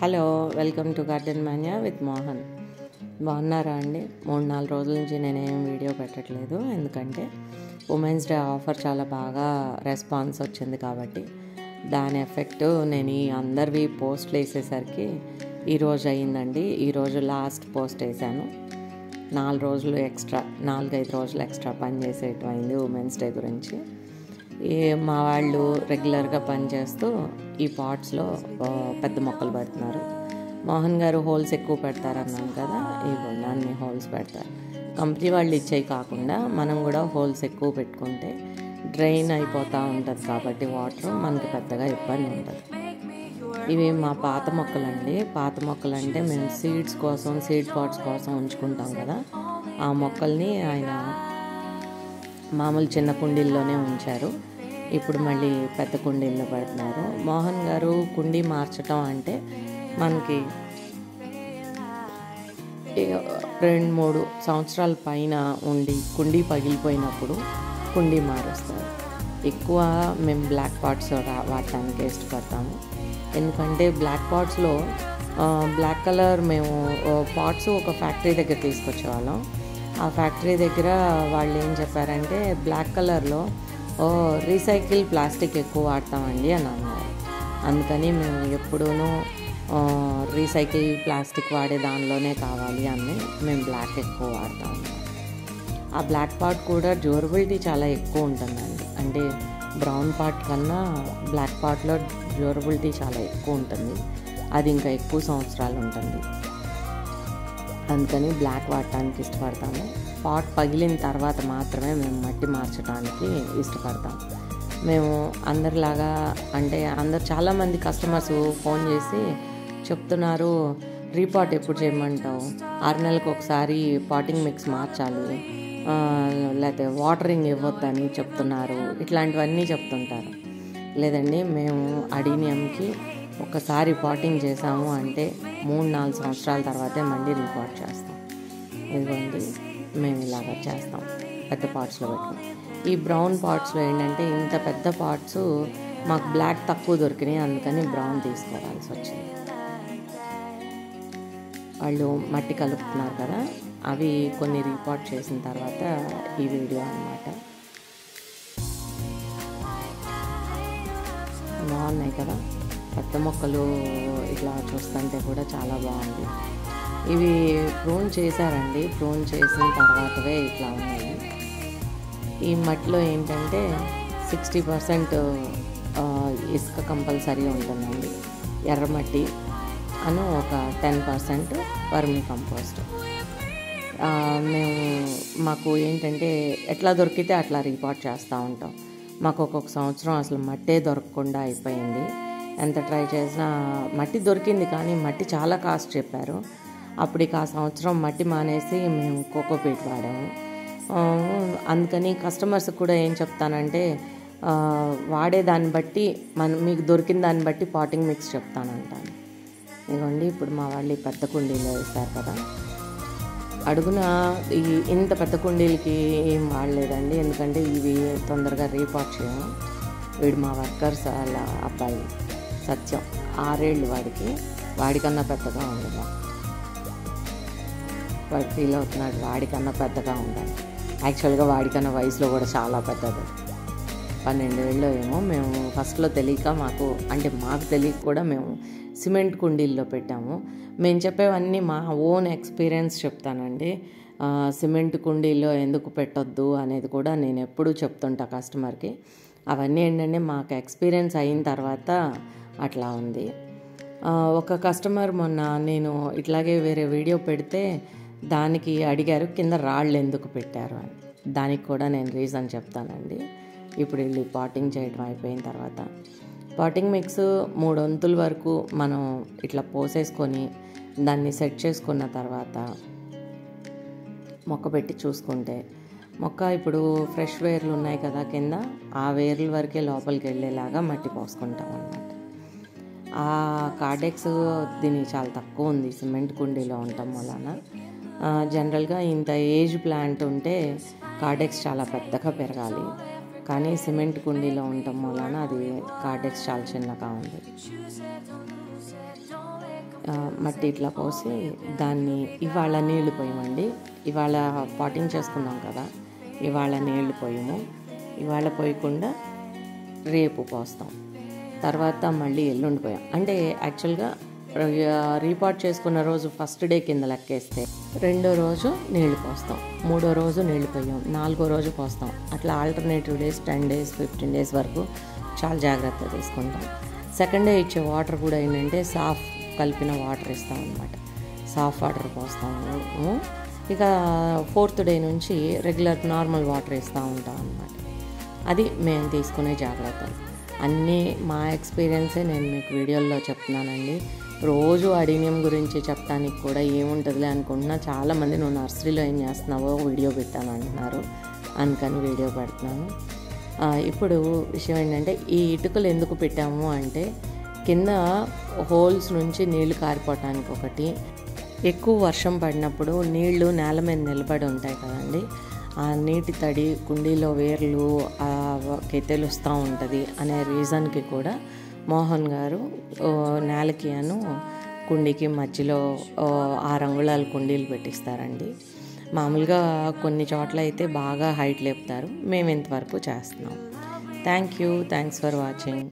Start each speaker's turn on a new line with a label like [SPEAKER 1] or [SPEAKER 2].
[SPEAKER 1] Hello, welcome to garden Manya with Mohan. బాగున్నారా అండి? 3-4 రోజుల నుంచి నేనేం వీడియో పెట్టట్లేదు, ఎందుకంటే ఉమెన్స్ డే ఆఫర్ చాలా బాగా రెస్పాన్స్ వచ్చింది కాబట్టి దాని ఎఫెక్ట్ నేను ఈ అందరివి పోస్ట్లు వేసేసరికి ఈరోజు అయ్యిందండి. ఈరోజు లాస్ట్ పోస్ట్ వేసాను. 4-5 రోజులు ఎక్స్ట్రా పని చేసేయటం అయింది ఉమెన్స్ డే గురించి. మా వాళ్ళు రెగ్యులర్గా పనిచేస్తూ ఈ పాట్స్లో పెద్ద మొక్కలు పెడుతున్నారు. మోహన్ గారు హోల్స్ ఎక్కువ పెడతారన్నాను కదా, ఇవ్వండి అన్ని హోల్స్ పెడతారు. కంపెనీ వాళ్ళు ఇచ్చేవి కాకుండా మనం కూడా హోల్స్ ఎక్కువ పెట్టుకుంటే డ్రైన్ అయిపోతూ ఉంటుంది కాబట్టి వాటర్ మనకి పెద్దగా ఇబ్బంది ఉంటుంది. ఇవి మా పాత మొక్కలండి. పాత మొక్కలు అంటే మేము సీడ్స్ కోసం, సీడ్ పాట్స్ కోసం ఉంచుకుంటాం కదా, ఆ మొక్కల్ని ఆయన మామూలు చిన్న కుండీల్లోనే ఉంచారు. ఇప్పుడు మళ్ళీ పెద్ద కుండీల్లో పెడుతున్నారు. మోహన్ గారు కుండీ మార్చటం అంటే మనకి 2-3 సంవత్సరాల పైన ఉండి కుండీ పగిలిపోయినప్పుడు కుండీ మారుస్తారు. ఎక్కువ మేము బ్లాక్ పాట్స్ వాడటానికి ఇష్టపడతాము. ఎందుకంటే బ్లాక్ పాట్స్లో బ్లాక్ కలర్ మేము పాట్స్ ఒక ఫ్యాక్టరీ దగ్గర తీసుకొచ్చేవాళ్ళం. ఆ ఫ్యాక్టరీ దగ్గర వాళ్ళు ఏం చెప్పారంటే బ్లాక్ కలర్లో రీసైకిల్ ప్లాస్టిక్ ఎక్కువ వాడతామండి అని అన్నారు. అందుకని మేము ఎప్పుడూనూ రీసైకిల్ ప్లాస్టిక్ వాడే దానిలోనే కావాలి అని మేము బ్లాక్ ఎక్కువ వాడతాము. ఆ బ్లాక్ పాట్ కూడా డ్యూరబిలిటీ చాలా ఎక్కువ ఉంటుందండి. అంటే బ్రౌన్ పాట్ కన్నా బ్లాక్ పాట్లో డ్యూరబిలిటీ చాలా ఎక్కువ ఉంటుంది. అది ఇంకా ఎక్కువ సంవత్సరాలు ఉంటుంది. అందుకని బ్లాక్ వాడటానికి ఇష్టపడతాము. పాట్ పగిలిన తర్వాత మాత్రమే మేము మట్టి మార్చడానికి ఇష్టపడతాం. మేము అందరిలాగా అంటే చాలామంది కస్టమర్స్ ఫోన్ చేసి చెప్తున్నారు, రీపాట్ ఎప్పుడు చేయమంటావు, 6 నెలలకు ఒకసారి పాటింగ్ మిక్స్ మార్చాలి, లేకపోతే వాటరింగ్ ఇవ్వద్దని చెప్తున్నారు. ఇట్లాంటివన్నీ చెప్తుంటారు. లేదండి, మేము అడీనియంకి ఒకసారి పాటింగ్ చేసాము అంటే 3-4 సంవత్సరాల తర్వాతే మళ్ళీ రీపాట్ చేస్తాం. ఇదిగోండి, మేము ఇలాగ చేస్తాం పెద్ద పాట్స్లో పెట్టుకుని. ఈ బ్రౌన్ పాట్స్లో ఏంటంటే ఇంత పెద్ద పాట్స్ మాకు బ్లాక్ తక్కువ దొరికినాయి, అందుకని బ్రౌన్ తీసుకోవాల్సి వచ్చింది. వాళ్ళు మట్టి కలుపుతున్నారు కదా, అవి కొన్ని రీపాట్ చేసిన తర్వాత ఈ వీడియో అన్నమాట. బాగున్నాయి కదా పెద్ద మొక్కలు, ఇట్లా చూస్తుంటే కూడా చాలా బాగుంది. ఇవి ప్రూన్ చేశారండి. ప్రూన్ చేసిన తర్వాతవే ఇట్లా ఉన్నాయి. ఈ మట్టిలో ఏంటంటే 60% ఇసుక కంపల్సరీ ఉంటుందండి, ఎర్రమట్టి అను ఒక 10% వర్మీ కంపోస్ట్. మాకు ఏంటంటే ఎట్లా దొరికితే అట్లా రీపాట్ చేస్తూ ఉంటాం. మాకు ఒక్కొక్క సంవత్సరం అసలు మట్టే దొరకకుండా అయిపోయింది. ఎంత ట్రై చేసినా మట్టి దొరికింది, కానీ మట్టి చాలా కాస్ట్ చెప్పారు. అప్పటికి ఆ సంవత్సరం మట్టి మానేసి మేము కోకోపీట్ వాడాము. అందుకని కస్టమర్స్ కూడా ఏం చెప్తానంటే వాడే దాన్ని బట్టి మీకు దొరికిన దాన్ని బట్టి పాటింగ్ మిక్స్ చెప్తానంటాను. ఇదిగోండి, ఇప్పుడు మా వాళ్ళు పెద్ద కుండీలో వేస్తారు కదా, అడుగున ఇంత పెద్ద కుండీలకి ఏం వాడలేదండి, ఎందుకంటే ఇవి తొందరగా రీపాట్ చేయము. వీడు మా వర్కర్స్ వాళ్ళ అబ్బాయి సత్యం, 6 ఏళ్ళు వాడికన్నా పెద్దగా ఉండదు. వాడు ఫీల్ అవుతున్నాడు వాడికన్నా పెద్దగా ఉండాలి. యాక్చువల్గా వాడికన్నా వయసులో కూడా చాలా పెద్దది, 12 ఏళ్ళు ఏమో. మేము ఫస్ట్లో తెలియక మాకు తెలియక కూడా మేము సిమెంట్ కుండీల్లో పెట్టాము. మేము చెప్పేవన్నీ మా ఓన్ ఎక్స్పీరియన్స్ చెప్తానండి. సిమెంట్ కుండీల్లో ఎందుకు పెట్టొద్దు అనేది కూడా నేను ఎప్పుడూ చెప్తుంటా కస్టమర్కి. అవన్నీ ఏంటంటే మాకు ఎక్స్పీరియన్స్ అయిన తర్వాత అట్లా ఉంది. ఒక కస్టమర్ మొన్న నేను ఇట్లాగే వేరే వీడియో పెడితే దానికి అడిగారు, కింద రాళ్ళు ఎందుకు పెట్టారు అని. దానికి కూడా నేను రీజన్ చెప్తానండి. ఇప్పుడు వెళ్ళి పాటింగ్ చేయడం అయిపోయిన తర్వాత పాటింగ్ మిక్స్ 3 వంతుల వరకు మనం ఇట్లా పోసేసుకొని దాన్ని సెట్ చేసుకున్న తర్వాత మొక్క పెట్టి చూసుకుంటే, మొక్క ఇప్పుడు ఫ్రెష్ వేర్లు ఉన్నాయి కదా కింద, ఆ వేర్ల వరకే లోపలికి వెళ్ళేలాగా మట్టి పోసుకుంటాం అన్నమాట. ఆ కార్డెక్స్ దీనికి చాలా తక్కువ ఉంది సిమెంట్ కుండీలో ఉండటం వలన. జనరల్గా ఇంత ఏజ్ ప్లాంట్ ఉంటే కార్డెక్స్ చాలా పెద్దగా పెరగాలి, కానీ సిమెంట్ కుండీలో ఉండటం వలన అది కార్డెక్స్ చాలా చిన్నగా ఉంది. మట్టి ఇట్లా పోసి దాన్ని ఇవాళ నీళ్లు పోయమండి. ఇవాళ పాటింగ్ చేసుకున్నాం కదా, ఇవాళ నీళ్లు పోయము. ఇవాళ పోయకుండా రేపు పోస్తాం. తర్వాత మళ్ళీ ఎల్లుండి పోయాం. అంటే యాక్చువల్గా రీపాట్ చేసుకున్న రోజు ఫస్ట్ డే కింద లెక్కేస్తే రెండో రోజు నీళ్లు పోస్తాం, మూడో రోజు నీళ్లు పోయాం, నాలుగో రోజు పోస్తాం. అట్లా ఆల్టర్నేటివ్ డేస్ 10 days 15 days వరకు చాలా జాగ్రత్త తీసుకుంటాం. సెకండ్ డే ఇచ్చే వాటర్ కూడా ఏంటంటే సాఫ్ కలిపిన వాటర్ ఇస్తాం అన్నమాట. సాఫ్ వాటర్ పోస్తాము. ఇక 4th day నుంచి రెగ్యులర్ నార్మల్ వాటర్ ఇస్తూ ఉంటాం అన్నమాట. అది మేము తీసుకునే జాగ్రత్తలు. అన్నీ మా ఎక్స్పీరియన్సే నేను మీకు వీడియోల్లో చెప్తున్నానండి. రోజు అడీనియం గురించి చెప్పడానికి కూడా ఏముంటుందిలే అనుకుంటున్నా. చాలామంది నువ్వు నర్సరీలో ఏం చేస్తున్నావో వీడియో పెట్టాను అంటున్నారు, అందుకని వీడియో పెడుతున్నాను. ఇప్పుడు విషయం ఏంటంటే ఈ ఇటుకలు ఎందుకు పెట్టాము అంటే కింద హోల్స్ నుంచి నీళ్లు కారిపోవటానికి ఒకటి, ఎక్కువ వర్షం పడినప్పుడు నీళ్లు నేల మీద నిలబడి ఉంటాయి కదండి, ఆ నీటి తడి కుండీలో వేర్లు తెలుస్తూ ఉంటుంది అనే రీజన్కి కూడా మోహన్ గారు నేలకి కుండీకి మధ్యలో 6 అంగుళాల కుండీలు పెట్టిస్తారండి. మామూలుగా కొన్ని చోట్ల అయితే బాగా హైట్ లేపుతారు, మేము ఇంతవరకు చేస్తున్నాం. Thanks for watching.